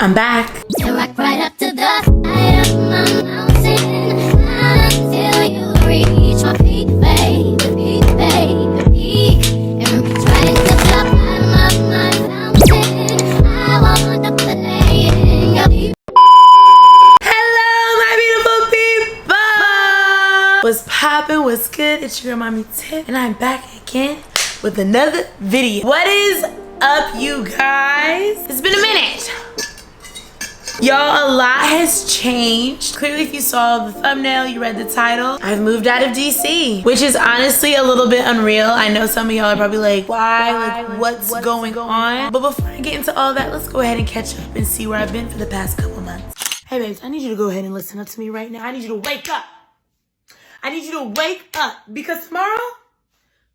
I'm back. So rock right up to the side of my mountain until you reach my peak, baby, peak, baby, peak. And reach right into the bottom of my fountain. I want to play in your deep. Hello, my beautiful people. What's poppin'? What's good? It's your girl, Mami Tiff, and I'm back again with another video. What is up, you guys? It's been a minute. Y'all, a lot has changed. Clearly, if you saw the thumbnail, you read the title, I've moved out of DC, which is honestly a little bit unreal. I know some of y'all are probably like, why? Like, what's going on? But before I get into all that, let's go ahead and catch up and see where I've been for the past couple months. Hey, babes, I need you to go ahead and listen up to me right now. I need you to wake up. I need you to wake up because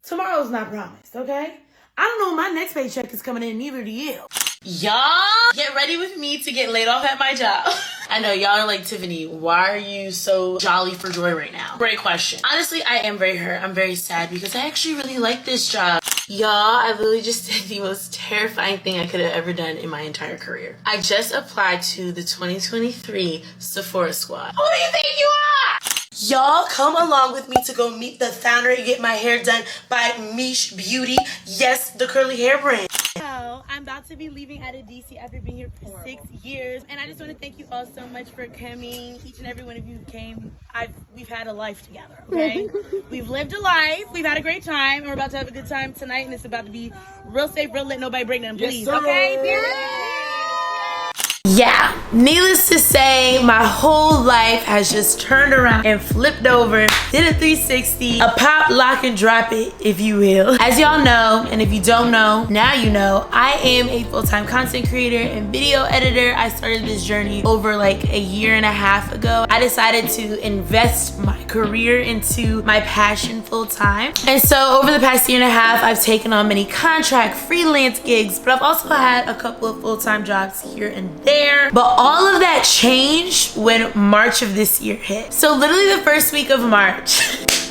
tomorrow's not promised, okay? I don't know when my next paycheck is coming in, neither do you. Y'all get ready with me to get laid off at my job. I know y'all are like, Tiffany, why are you so jolly for joy right now? Great question. Honestly, I am very hurt. I'm very sad because I actually really like this job. Y'all, I literally just did the most terrifying thing I could have ever done in my entire career. I just applied to the 2023 Sephora squad. Who do you think you are? Y'all, come along with me to go meet the founder and get my hair done by Mish Beauty. Yes, the curly hair brand. So, I'm about to be leaving out of DC after being here for 6 years, and I just want to thank you all so much for coming. Each and every one of you came. We've had a life together, okay? We've lived a life, we've had a great time, and we're about to have a good time tonight, and it's about to be real safe, real lit, nobody break them, please, yes, okay? Yeah, needless to say, my whole life has just turned around and flipped over, did a 360, a pop, lock, and drop it, if you will. As y'all know, and if you don't know, now you know, I am a full-time content creator and video editor. I started this journey over like a year and a half ago. I decided to invest my career into my passion full-time. And so over the past year and a half, I've taken on many contract, freelance gigs, but I've also had a couple of full-time jobs here and there. But all of that changed when March of this year hit. So literally the first week of March,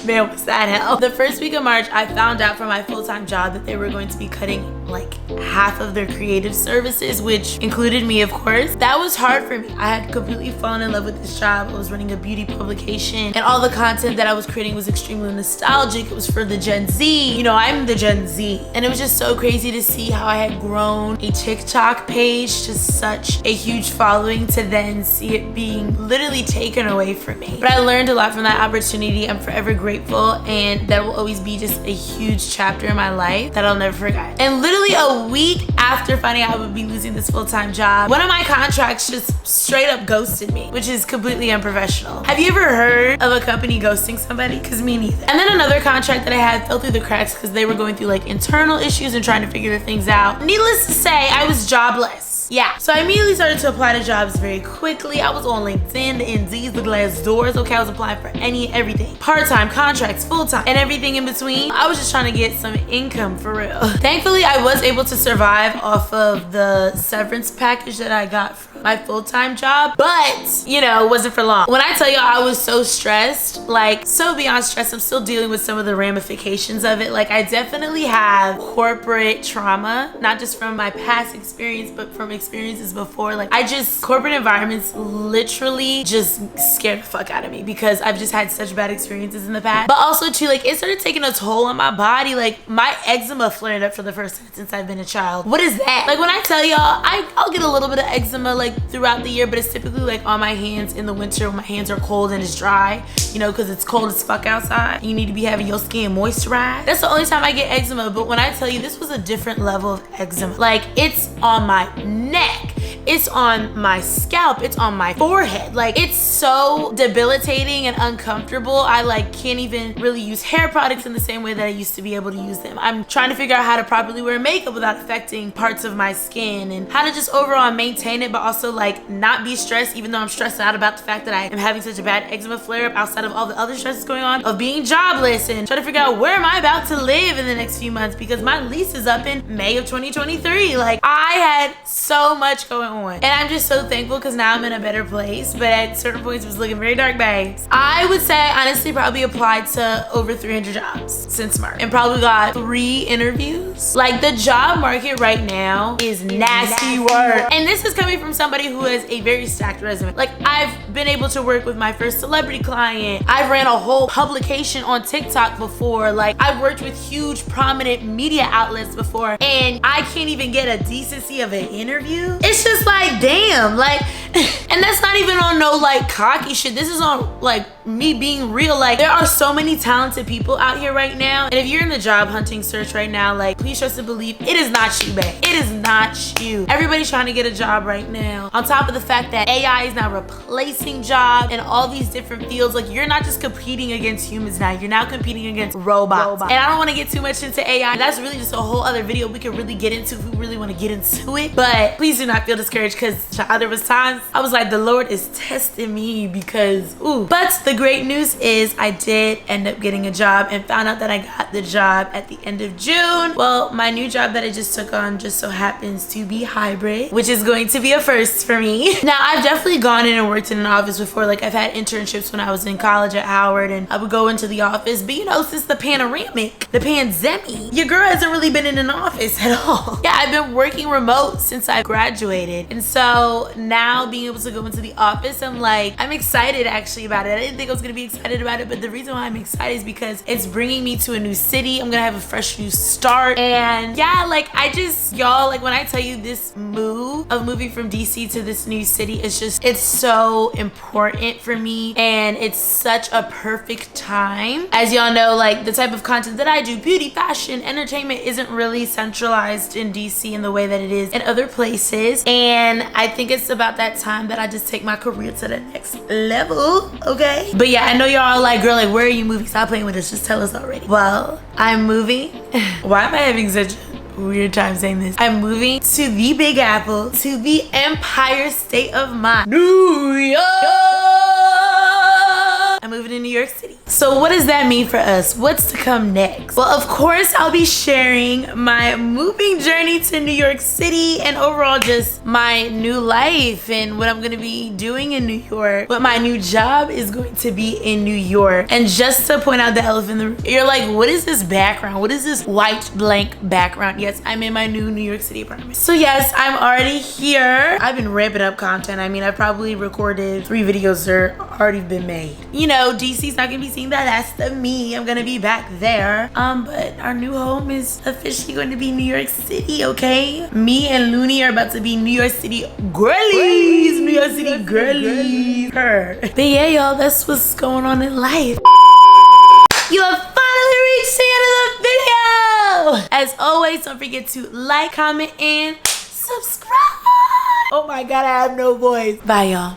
man, was that hell? The first week of March, I found out from my full-time job that they were going to be cutting like half of their creative services, which included me, of course. That was hard for me. I had completely fallen in love with this job. I was running a beauty publication, and all the content that I was creating was extremely nostalgic. It was for the Gen Z. You know, I'm the Gen Z. And it was just so crazy to see how I had grown a TikTok page to such a huge following to then see it being literally taken away from me. But I learned a lot from that opportunity. I'm forever grateful, and that will always be just a huge chapter in my life that I'll never forget. And literally a week after finding out I would be losing this full-time job, one of my contracts just straight up ghosted me, which is completely unprofessional. Have you ever heard of a company ghosting somebody? Because me neither. And then another contract that I had fell through the cracks because they were going through like internal issues and trying to figure the things out. Needless to say, I was jobless. Yeah, so I immediately started to apply to jobs very quickly. I was on LinkedIn, the Indeeds, the Glassdoors. Okay, I was applying for everything. Part-time, contracts, full-time, and everything in between. I was just trying to get some income for real. Thankfully, I was able to survive off of the severance package that I got from my full-time job, but, you know, it wasn't for long. When I tell you I was so stressed, like so beyond stressed, I'm still dealing with some of the ramifications of it. Like I definitely have corporate trauma, not just from my past experience, but from experiences before. Like corporate environments literally just scared the fuck out of me because I've just had such bad experiences in the past. But also too, like it started taking a toll on my body. Like my eczema flared up for the first time since I've been a child. What is that? Like when I tell y'all, I'll get a little bit of eczema like throughout the year, but it's typically like on my hands in the winter when my hands are cold and it's dry, you know, because it's cold as fuck outside. You need to be having your skin moisturized. That's the only time I get eczema. But when I tell you, this was a different level of eczema. Like it's on my neck, it's on my scalp, it's on my forehead. Like it's so debilitating and uncomfortable. I like can't even really use hair products in the same way that I used to be able to use them. I'm trying to figure out how to properly wear makeup without affecting parts of my skin and how to just overall maintain it, but also like not be stressed, even though I'm stressed out about the fact that I am having such a bad eczema flare up outside of all the other stresses going on of being jobless and trying to figure out where am I about to live in the next few months because my lease is up in May of 2023. Like I had so much going on. And I'm just so thankful because now I'm in a better place. But at certain points, it was looking very dark, babes. I would say, honestly, probably applied to over 300 jobs since March and probably got 3 interviews. Like, the job market right now is nasty work. And this is coming from somebody who has a very stacked resume. Like, I've been able to work with my first celebrity client. I've ran a whole publication on TikTok before. Like, I've worked with huge prominent media outlets before, and I can't even get a decency of an interview. It's just like, damn, like, and that's not even on no like cocky shit. This is on like me being real. Like, there are so many talented people out here right now, and if you're in the job hunting search right now, like, please trust and believe it is not you, babe. It is not you. Everybody's trying to get a job right now. On top of the fact that AI is now replacing jobs in all these different fields. Like, you're not just competing against humans now, you're now competing against robots. And I don't want to get too much into AI. That's really just a whole other video we could really get into if we really want to get into it. But please do not feel discouraged, because there was times I was like, the Lord is testing me, because ooh. But the great news is I did end up getting a job and found out that I got the job at the end of June. Well, my new job that I just took on just so happens to be hybrid, which is going to be a first for me. Now, I've definitely gone in and worked in an office before. Like, I've had internships when I was in college at Howard, and I would go into the office. But you know, since the pandemic, your girl hasn't really been in an office at all. Yeah, I've been working remote since I graduated. And so now being able to go into the office, I'm excited actually about it. I didn't think I was gonna be excited about it, but the reason why I'm excited is because it's bringing me to a new city. I'm gonna have a fresh new start. And yeah, like, y'all, like, when I tell you this move of moving from DC to this new city, it's so important for me, and it's such a perfect time. As y'all know, like, the type of content that I do, beauty, fashion, entertainment, isn't really centralized in DC in the way that it is in other places. And I think it's about that time that I just take my career to the next level, okay? But yeah, I know y'all are like, girl, like, where are you moving? Stop playing with us, just tell us already. Well, I'm moving. Why am I having such a weird time saying this? I'm moving to the Big Apple, to the Empire State of Mind, New York. I'm moving to New York City. So what does that mean for us? What's to come next? Well, of course, I'll be sharing my moving journey to New York City and overall just my new life and what I'm gonna be doing in New York. But my new job is going to be in New York. And just to point out the elephant in the room, you're like, what is this background? What is this white blank background? Yes, I'm in my new New York City apartment. So yes, I'm already here. I've been ramping up content. I mean, I've probably recorded 3 videos that are already been made. You know, DC's not gonna be seeing the last of me. I'm gonna be back there. But our new home is officially going to be New York City, okay? Me and Looney are about to be New York City girlies. New York City girlies. But yeah, y'all, that's what's going on in life. You have finally reached the end of the video. As always, don't forget to like, comment, and subscribe. Oh my God, I have no voice. Bye, y'all.